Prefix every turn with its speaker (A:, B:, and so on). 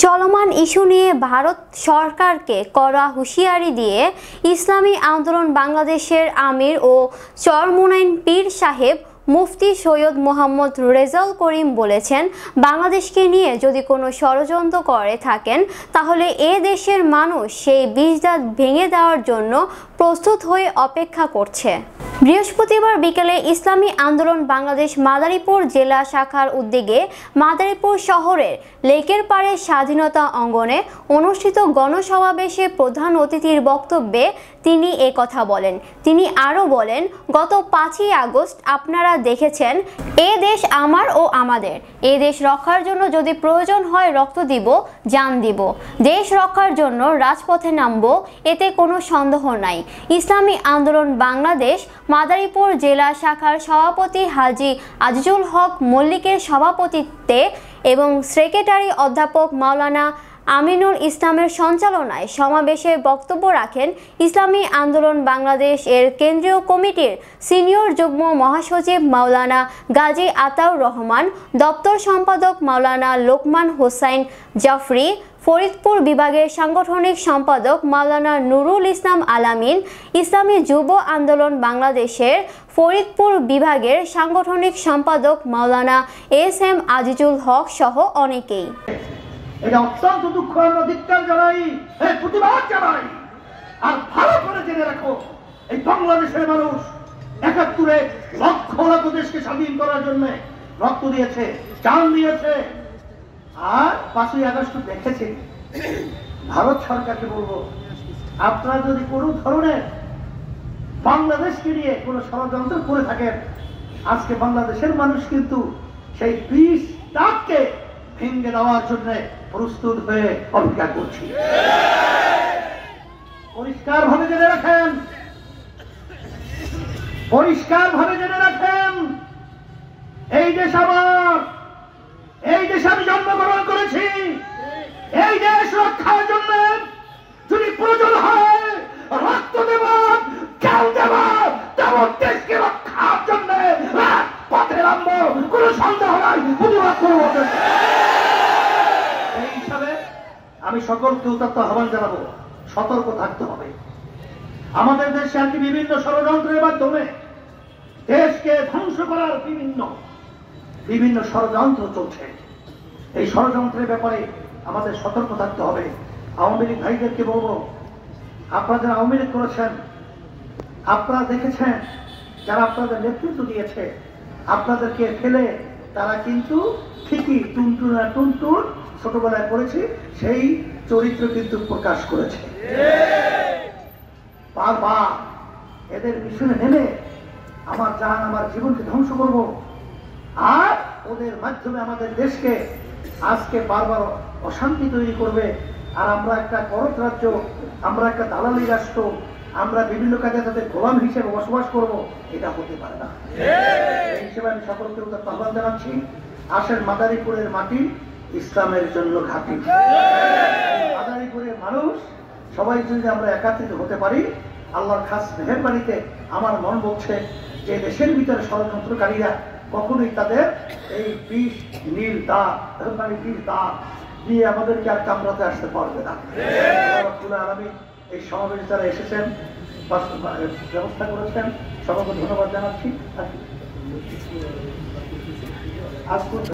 A: চলমান ইস্যু নিয়ে ভারত সরকারকে কড়া হুঁশিয়ারি দিয়ে ইসলামী আন্দোলন বাংলাদেশের আমির ও চরমোনাই পীর সাহেব মুফতি সৈয়দ মোহাম্মদ রেজাউল করিম বলেছেন, বাংলাদেশকে নিয়ে যদি কোনো ষড়যন্ত্র করে থাকেন তাহলে এ দেশের মানুষ সেই বিষদাঁত ভেঙে দেওয়ার জন্য প্রস্তুত হয়ে অপেক্ষা করছে। বৃহস্পতিবার বিকেলে ইসলামী আন্দোলন বাংলাদেশ মাদারীপুর জেলা শাখার উদ্যোগে মাদারীপুর শহরের লেকের পাড়ে স্বাধীনতা অঙ্গনে অনুষ্ঠিত গণসমাবেশে প্রধান অতিথির বক্তব্যে তিনি কথা বলেন। তিনি আরও বলেন, গত 5ই আগস্ট আপনারা দেখেছেন এ দেশ আমার ও আমাদের। এ দেশ রক্ষার জন্য যদি প্রয়োজন হয় রক্ত দিব, জান দিব। দেশ রক্ষার জন্য রাজপথে নামব, এতে কোনো সন্দেহ নাই। ইসলামী আন্দোলন বাংলাদেশ মাদারীপুর জেলা শাখার সভাপতি হাজী আজিজুল হক মল্লিকের সভাপতিত্বে এবং সেক্রেটারি অধ্যাপক মাওলানা আমিনুল ইসলামের সঞ্চালনায় সমাবেশে বক্তব্য রাখেন ইসলামী আন্দোলন বাংলাদেশ এর কেন্দ্রীয় কমিটির সিনিয়র যুগ্ম মহাসচিব মাওলানা গাজী আতাউর রহমান, দপ্তর সম্পাদক মাওলানা লোকমান হোসাইন জাফরি, ফরিদপুর বিভাগের সাংগঠনিক সম্পাদক মাওলানা নুরুল ইসলাম আলামিন, ইসলামী যুব আন্দোলন বাংলাদেশের ফরিদপুর বিভাগের সাংগঠনিক সম্পাদক মাওলানা এস.এম. আজিজুল হক সহ অনেকেই।
B: এটা অত্যন্ত দুঃখ, আমরা ধিক্কার জানাই, প্রতিবাদ জানাই। আর ভালো করে জেনে রাখো, এই বাংলাদেশের মানুষ ৭১-এ লক্ষ লক্ষ দেশকে স্বাধীন করার জন্য রক্ত দিয়েছে, জান দিয়েছে। আর 5ই আগস্ট দেখেছে। ভারত সরকারকে বলবো, আপনারা যদি কোনো ধরনের বাংলাদেশকে নিয়ে কোনো ষড়যন্ত্র করে থাকেন, আজকে বাংলাদেশের মানুষ কিন্তু সেই বিষদাঁতকে ভেঙে দেওয়ার জন্য প্রস্তুত হয়ে অপেক্ষা করছি। পরিষ্কার ভাবে জেনে রাখেন, পরিষ্কার ভাবে জেনে রাখেন, এই দেশ আমার, এই দেশে আমি জন্মগ্রহণ করেছি। এই দেশ রক্ষার জন্য যদি প্রয়োজন হয় রক্ত দেব, চাল দেব, তেমন দেশকে রক্ষার জন্য পথে নামবো, কোনো সন্দেহ নাই, প্রতিবাদ করবো। এই হিসাবে আমি সকলকে উদাত্ত আহ্বান জানাবো, সতর্ক থাকতে হবে। আমাদের দেশে আর কি বিভিন্ন ষড়যন্ত্রের মাধ্যমে দেশকে ধ্বংস করার বিভিন্ন ষড়যন্ত্র চলছে। এই ষড়যন্ত্রের ব্যাপারে আমাদের সতর্ক থাকতে হবে। আওয়ামী লীগ ভাইদেরকে বলবো, আপনারা যারা আওয়ামী লীগ করেছেন, আপনারা দেখেছেন যারা আপনাদের নেতৃত্ব দিয়েছে, আপনাদেরকে ফেলে তারা কিন্তু ঠিকই টুনটুনা টুনটুন ছোটবেলায় পড়েছি সেই চরিত্র কিন্তু প্রকাশ করেছে। বারবার এদের পিছনে নেমে আমার জান, আমার জীবনকে ধ্বংস করব, আর ওদের মাধ্যমে আমাদের দেশকে আজকে বারবার অশান্তি তৈরি করবে। আর আমরা একটা করত রাজ্য, আমরা একটা দালালি রাষ্ট্র, আমরা বিভিন্ন কাজে তাদের গোলাম হিসেবে বসবাস করব, এটা হতে পারে না। এই হিসেবে আমি সকলকে আহ্বান জানাচ্ছি, আসেন মাদারীপুরের মাটি ইসলামের জন্য ঘাঁটি। মাদারীপুরের মানুষ সবাই যদি আমরা একাত্রিত হতে পারি, আল্লাহর খাস মেহেরবানিতে আমার মন বলছে যে দেশের ভিতরে ষড়যন্ত্রকারীরা কখনোই তাদের এই বিষ নীল দাগ দিয়ে আমাদেরকে আর কামড়াতে আসতে পারবে না। আলামিন এই সমাবেশে যারা এসেছেন, ব্যবস্থা করেছেন, সকলকে ধন্যবাদ জানাচ্ছি।